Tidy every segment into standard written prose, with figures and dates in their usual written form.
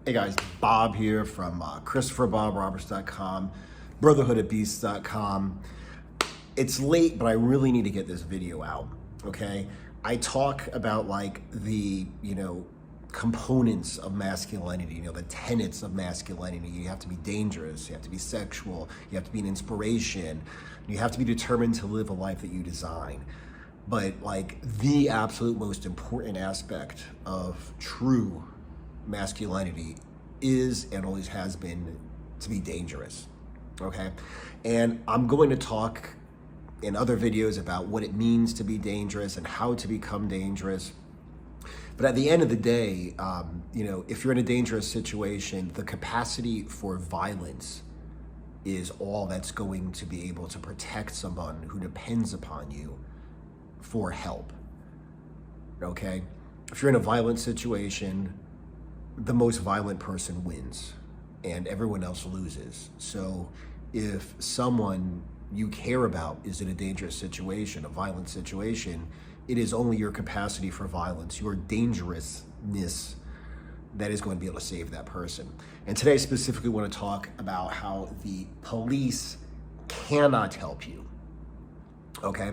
Hey guys, Bob here from ChristopherBobRoberts.com, BrotherhoodofBeasts.com. It's late, but I really need to get this video out, okay? I talk about like the, components of masculinity, the tenets of masculinity. You have to be dangerous, you have to be sexual, you have to be an inspiration, you have to be determined to live a life that you design. But like the absolute most important aspect of true masculinity is and always has been to be dangerous, okay? And I'm going to talk in other videos about what it means to be dangerous and how to become dangerous. But at the end of the day, if you're in a dangerous situation, the capacity for violence is all that's going to be able to protect someone who depends upon you for help, okay? If you're in a violent situation, the most violent person wins and everyone else loses. So if someone you care about is in a dangerous situation, a violent situation, it is only your capacity for violence, your dangerousness, that is going to be able to save that person. And today I specifically want to talk about how the police cannot help you, okay?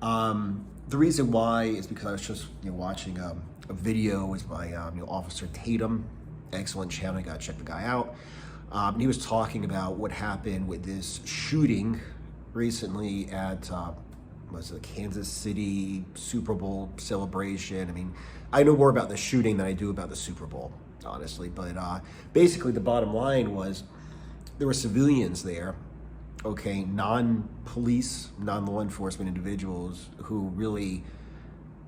The reason why is because I was just watching a video with my Officer Tatum, excellent channel. You gotta check the guy out. And he was talking about what happened with this shooting recently at was it the Kansas City Super Bowl celebration. I mean, I know more about the shooting than I do about the Super Bowl, honestly. But basically, the bottom line was there were civilians there, okay, non-police, non-law enforcement individuals who really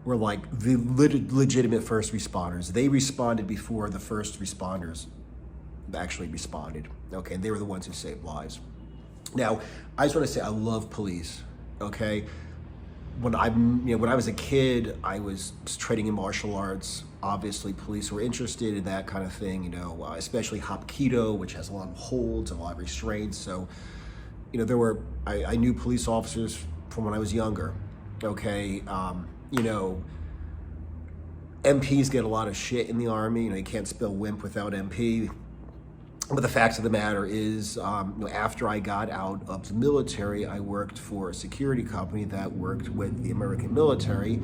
were like the legitimate first responders. They responded before the first responders actually responded, okay? And they were the ones who saved lives. Now, I just want to say I love police, okay? When I was a kid, I was training in martial arts. Obviously, police were interested in that kind of thing, especially Hapkido, which has a lot of holds, a lot of restraints. So, I knew police officers from when I was younger, okay? MPs get a lot of shit in the Army. You can't spell wimp without MP. But the fact of the matter is, after I got out of the military, I worked for a security company that worked with the American military.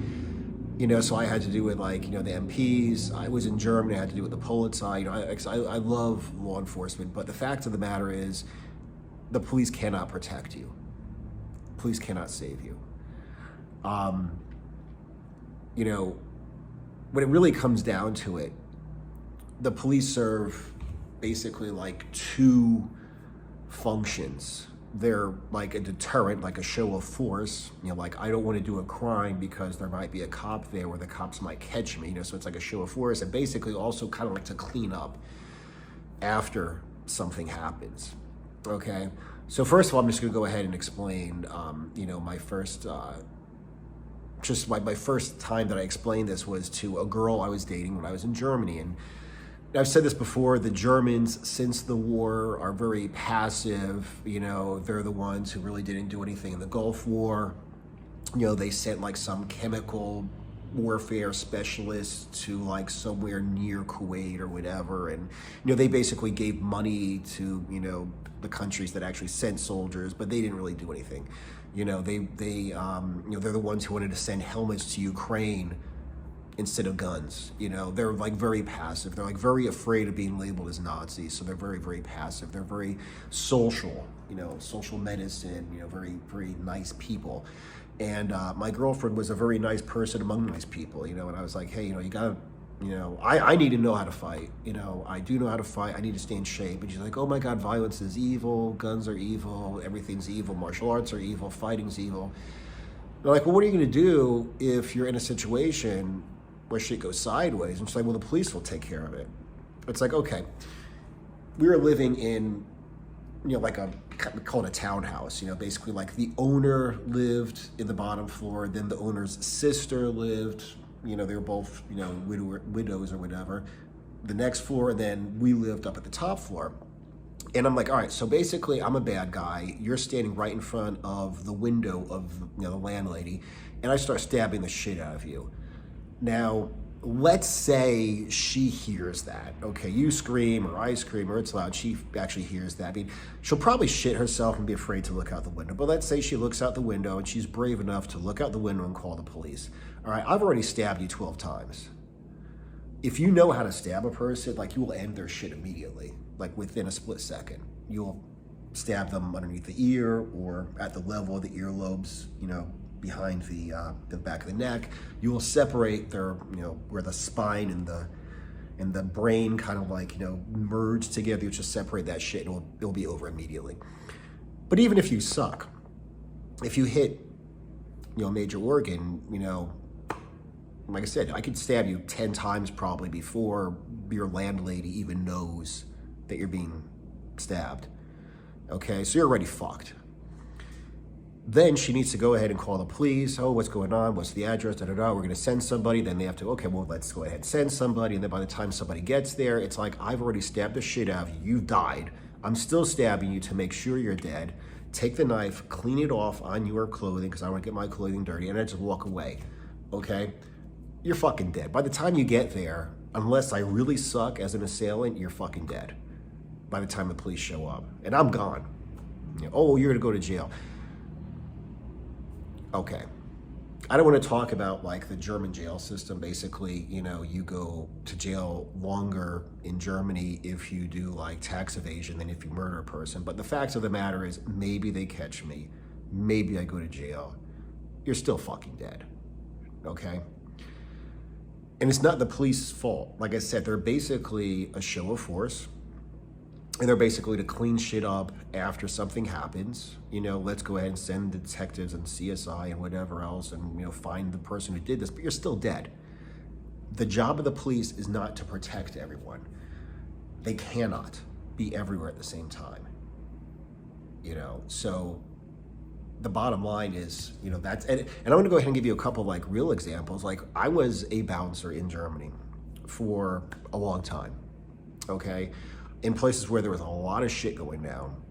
So I had to do with the MPs. I was in Germany, I had to do with the Polizei. I love law enforcement, but the fact of the matter is, the police cannot protect you. Police cannot save you. When it really comes down to it, the police serve basically like two functions. They're like a deterrent, like a show of force. I don't want to do a crime because there might be a cop there where the cops might catch me, so it's like a show of force, and basically also kind of like to clean up after something happens, okay? So first of all, I'm just gonna go ahead and explain, my first, my first time that I explained this was to a girl I was dating when I was in Germany. And I've said this before, the Germans, since the war, are very passive. They're the ones who really didn't do anything in the Gulf War. They sent some chemical warfare specialists to somewhere near Kuwait or whatever. And, they basically gave money to, the countries that actually sent soldiers, but they didn't really do anything. They're the ones who wanted to send helmets to Ukraine instead of guns. They're very passive. They're very afraid of being labeled as Nazis. So they're very, very passive. They're very social, social medicine, very, very nice people. And my girlfriend was a very nice person among nice people, and I was like, hey, you gotta, I need to know how to fight. I do know how to fight. I need to stay in shape. And she's like, oh my God, violence is evil. Guns are evil. Everything's evil. Martial arts are evil. Fighting's evil. They're like, well, what are you going to do if you're in a situation where shit goes sideways? And she's like, well, the police will take care of it. It's like, okay. We were living in, we call it a townhouse, basically the owner lived in the bottom floor, then the owner's sister lived, they were both, widows or whatever, the next floor, and then we lived up at the top floor. And I'm like, all right, so basically I'm a bad guy. You're standing right in front of the window of the landlady, and I start stabbing the shit out of you. Now, let's say she hears that. Okay, you scream or I scream or it's loud. She actually hears that. I mean, she'll probably shit herself and be afraid to look out the window. But let's say she looks out the window and she's brave enough to look out the window and call the police. All right, I've already stabbed you 12 times. If you know how to stab a person, like, you will end their shit immediately, like within a split second. You'll stab them underneath the ear or at the level of the earlobes, you know, behind the back of the neck. You will separate their, you know, where the spine and the brain kind of like, you know, merge together. You just separate that shit and it'll be over immediately. But even if you suck, if you hit, you know, a major organ, you know, like I said, I could stab you 10 times probably before your landlady even knows that you're being stabbed. Okay, so you're already fucked. Then she needs to go ahead and call the police. Oh, what's going on? What's the address? Da, da, da. We're going to send somebody. Then they have to, okay, well, let's go ahead and send somebody. And then by the time somebody gets there, it's like, I've already stabbed the shit out of you. You've died. I'm still stabbing you to make sure you're dead. Take the knife, clean it off on your clothing because I don't want to get my clothing dirty, and I just walk away. Okay? You're fucking dead. By the time you get there, unless I really suck as an assailant, you're fucking dead by the time the police show up. And I'm gone. You know, oh, you're going to go to jail. Okay. I don't want to talk about like the German jail system. Basically, you know, you go to jail longer in Germany if you do like tax evasion than if you murder a person. But the fact of the matter is, maybe they catch me. Maybe I go to jail. You're still fucking dead. Okay? And it's not the police's fault. Like I said, they're basically a show of force. And they're basically to clean shit up after something happens. You know, let's go ahead and send detectives and CSI and whatever else and, you know, find the person who did this, but you're still dead. The job of the police is not to protect everyone. They cannot be everywhere at the same time. You know, so the bottom line is, you know, that's, and I'm going to go ahead and give you a couple like real examples. Like, I was a bouncer in Germany for a long time, okay? In places where there was a lot of shit going down.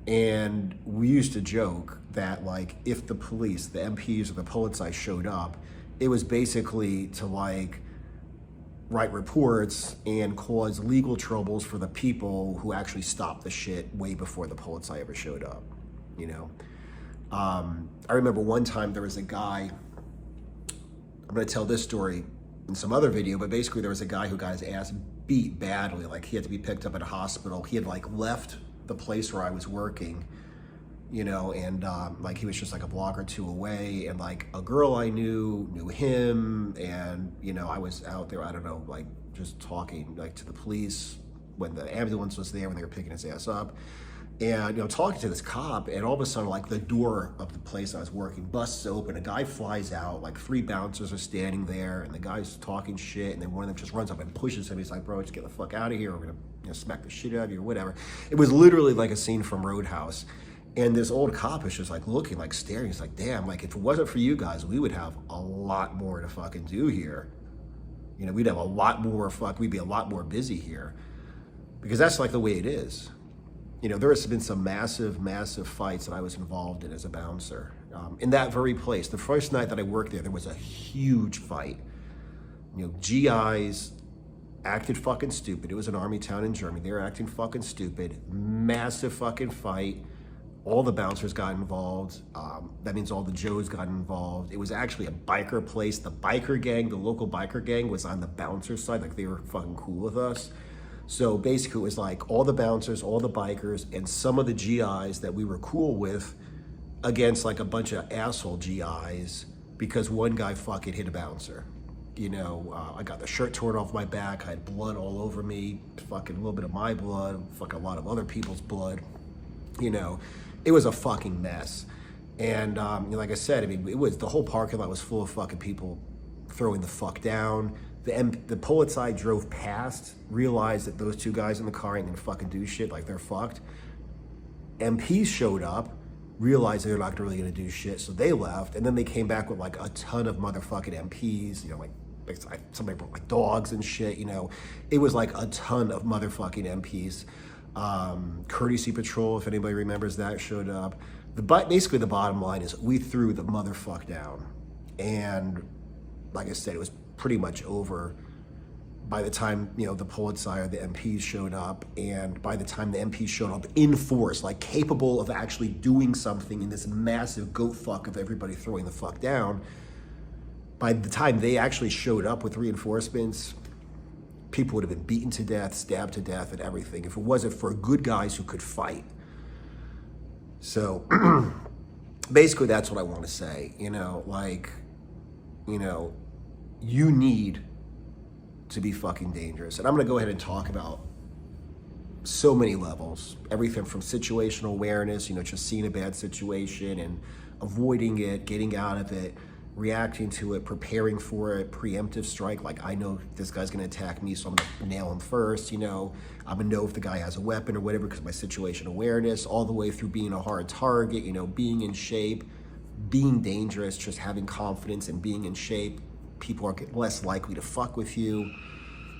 And we used to joke that like, if the police, the MPs or the Polizei showed up, it was basically to like write reports and cause legal troubles for the people who actually stopped the shit way before the Polizei ever showed up, you know? I remember one time there was a guy, I'm gonna tell this story in some other video, but basically there was a guy who got his ass beat badly. Like, he had to be picked up at a hospital. He had like left the place where I was working, you know, and like he was just like a block or two away, and like a girl I knew him, and you know, I was out there, I don't know, like just talking like to the police when the ambulance was there when they were picking his ass up. And, you know, talking to this cop, and all of a sudden, like, the door of the place I was working busts open. A guy flies out, like 3 bouncers are standing there, and the guy's talking shit, and then one of them just runs up and pushes him. He's like, bro, just get the fuck out of here. We're gonna, you know, smack the shit out of you or whatever. It was literally like a scene from Roadhouse. And this old cop is just like looking, like staring. He's like, damn, like, if it wasn't for you guys, we would have a lot more to fucking do here. You know, we'd have a lot more we'd be a lot more busy here. Because that's like the way it is. You know, there has been some massive, massive fights that I was involved in as a bouncer. In that very place, the first night that I worked there was a huge fight. You know, GIs acted fucking stupid. It was an army town in Germany. They were acting fucking stupid. Massive fucking fight. All the bouncers got involved. That means all the Joes got involved. It was actually a biker place. The biker gang, the local biker gang, was on the bouncer side. Like, they were fucking cool with us. So basically it was like all the bouncers, all the bikers, and some of the GIs that we were cool with against like a bunch of asshole GIs because one guy fucking hit a bouncer. You know, I got the shirt torn off my back, I had blood all over me, fucking a little bit of my blood, fucking a lot of other people's blood. You know, it was a fucking mess. And you know, like I said, I mean, it was, the whole parking lot was full of fucking people throwing the fuck down. The Polizei drove past, realized that those 2 guys in the car ain't gonna fucking do shit, like they're fucked. MPs showed up, realized they're not really gonna do shit, so they left, and then they came back with like a ton of motherfucking MPs, you know, like somebody brought like dogs and shit, you know. It was like a ton of motherfucking MPs. Courtesy Patrol, if anybody remembers that, showed up. Basically the bottom line is we threw the motherfuck down. And like I said, it was pretty much over by the time, you know, the Polizei, the MPs showed up, and by the time the MPs showed up in force, like capable of actually doing something in this massive goat fuck of everybody throwing the fuck down, by the time they actually showed up with reinforcements, people would have been beaten to death, stabbed to death, and everything if it wasn't for good guys who could fight. So basically that's what I want to say, you know, like, you know, you need to be fucking dangerous. And I'm going to go ahead and talk about so many levels, everything from situational awareness, you know, just seeing a bad situation and avoiding it, getting out of it, reacting to it, preparing for it, preemptive strike, like I know this guy's going to attack me, so I'm going to nail him first, you know, I'm going to know if the guy has a weapon or whatever because of my situation awareness, all the way through being a hard target, you know, being in shape, being dangerous, just having confidence and being in shape. People are less likely to fuck with you,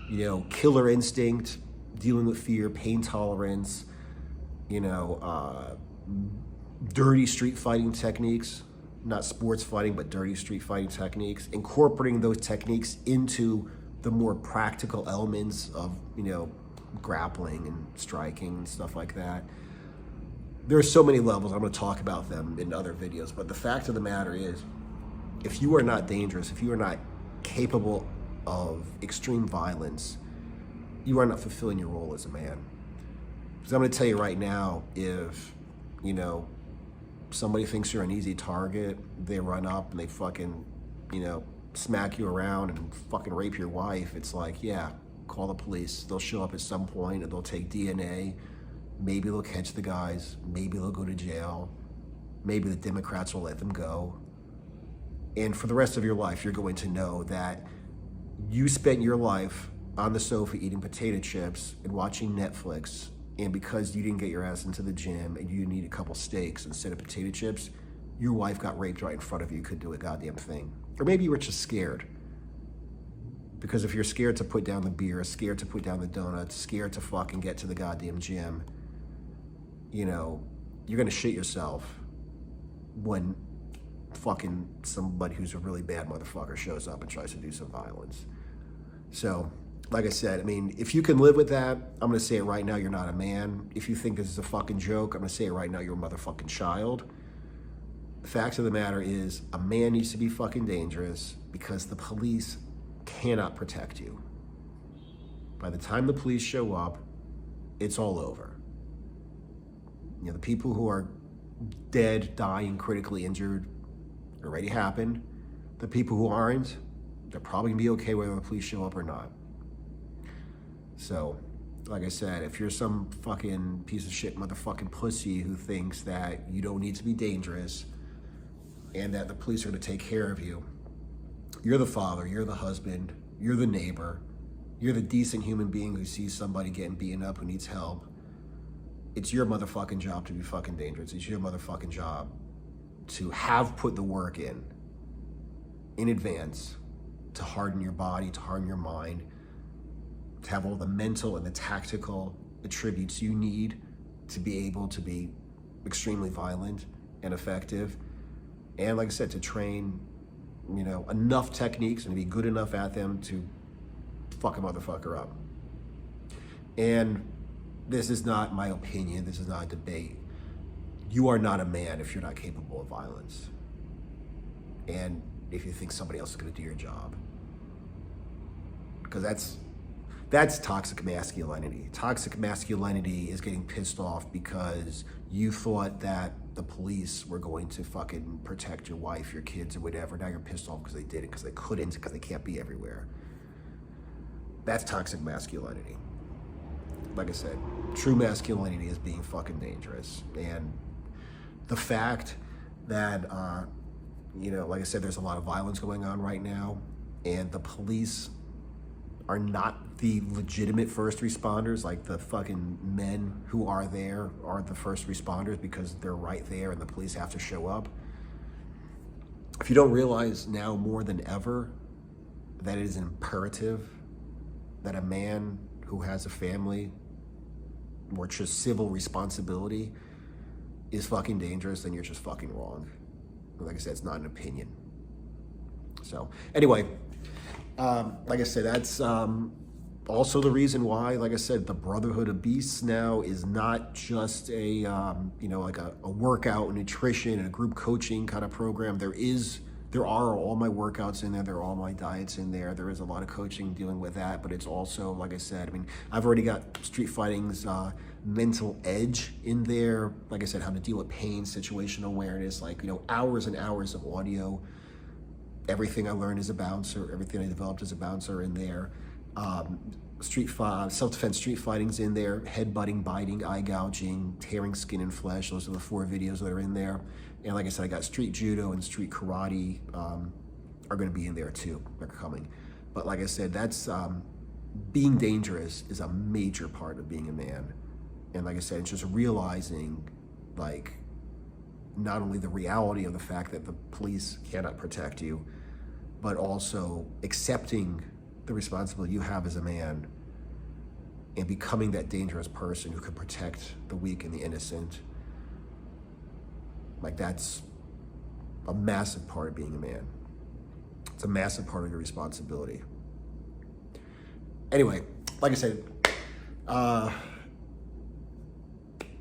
you know, killer instinct, dealing with fear, pain tolerance, you know, dirty street fighting techniques, not sports fighting, but dirty street fighting techniques, incorporating those techniques into the more practical elements of, you know, grappling and striking and stuff like that. There are so many levels. I'm going to talk about them in other videos, but the fact of the matter is, if you are not dangerous, if you are not capable of extreme violence, you are not fulfilling your role as a man. Because I'm going to tell you right now, if, you know, somebody thinks you're an easy target, they run up and they fucking, you know, smack you around and fucking rape your wife, it's like, yeah, call the police. They'll show up at some point and they'll take DNA. Maybe they'll catch the guys. Maybe they'll go to jail. Maybe the Democrats will let them go. And for the rest of your life, you're going to know that you spent your life on the sofa eating potato chips and watching Netflix, and because you didn't get your ass into the gym and you need a couple steaks instead of potato chips, your wife got raped right in front of you, couldn't do a goddamn thing. Or maybe you were just scared. Because if you're scared to put down the beer, scared to put down the donuts, scared to fucking get to the goddamn gym, you know, you're gonna shit yourself when fucking somebody who's a really bad motherfucker shows up and tries to do some violence. So, like I said, I mean, if you can live with that, I'm gonna say it right now, you're not a man. If you think this is a fucking joke, I'm gonna say it right now, you're a motherfucking child. The fact of the matter is, a man needs to be fucking dangerous because the police cannot protect you. By the time the police show up, it's all over. You know, the people who are dead, dying, critically injured, already happened. The people who aren't, they're probably gonna be okay whether the police show up or not. So, like I said, if you're some fucking piece of shit motherfucking pussy who thinks that you don't need to be dangerous and that the police are gonna take care of you, you're the father, you're the husband, you're the neighbor, you're the decent human being who sees somebody getting beaten up who needs help. It's your motherfucking job to be fucking dangerous. It's your motherfucking job to have put the work in advance, to harden your body, to harden your mind, to have all the mental and the tactical attributes you need to be able to be extremely violent and effective. And like I said, to train, you know, enough techniques and to be good enough at them to fuck a motherfucker up. And this is not my opinion. This is not a debate. You are not a man if you're not capable of violence. And if you think somebody else is going to do your job. Because that's toxic masculinity. Toxic masculinity is getting pissed off because you thought that the police were going to fucking protect your wife, your kids, or whatever. Now you're pissed off because they didn't, because they couldn't, because they can't be everywhere. That's toxic masculinity. Like I said, true masculinity is being fucking dangerous. And the fact that, you know, like I said, there's a lot of violence going on right now, and the police are not the legitimate first responders, like the fucking men who are there are the first responders because they're right there and the police have to show up. If you don't realize now more than ever that it is imperative that a man who has a family or just civil responsibility is fucking dangerous, then you're just fucking wrong. Like I said, it's not an opinion. So anyway, Like I said, that's also the reason why, like I said, the Brotherhood of Beasts now is not just a, like a workout, nutrition, and a group coaching kind of program. There are all my workouts in there. There are all my diets in there. There is a lot of coaching dealing with that, but it's also, like I said, I mean, I've already got Street Fighting's mental edge in there. Like I said, how to deal with pain, situational awareness, like, hours and hours of audio. Everything I learned as a bouncer, everything I developed as a bouncer in there. Self-defense street fighting's in there, headbutting, biting, eye gouging, tearing skin and flesh. Those are the 4 videos that are in there. And like I said, I got street judo and street karate are going to be in there too. They're coming. But like I said, that's being dangerous is a major part of being a man. And like I said, it's just realizing, like, not only the reality of the fact that the police cannot protect you, but also accepting the responsibility you have as a man and becoming that dangerous person who can protect the weak and the innocent. Like, that's a massive part of being a man. It's a massive part of your responsibility. Anyway, like I said,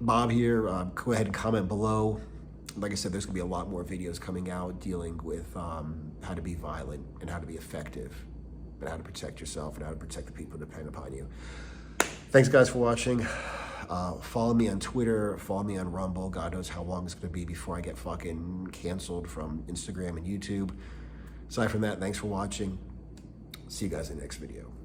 Bob here, go ahead and comment below. Like I said, there's gonna be a lot more videos coming out dealing with how to be violent and how to be effective and how to protect yourself and how to protect the people who depend upon you. Thanks guys for watching. Follow me on Twitter, follow me on Rumble. God knows how long it's gonna be before I get fucking canceled from Instagram and YouTube. Aside from that, thanks for watching. See you guys in the next video.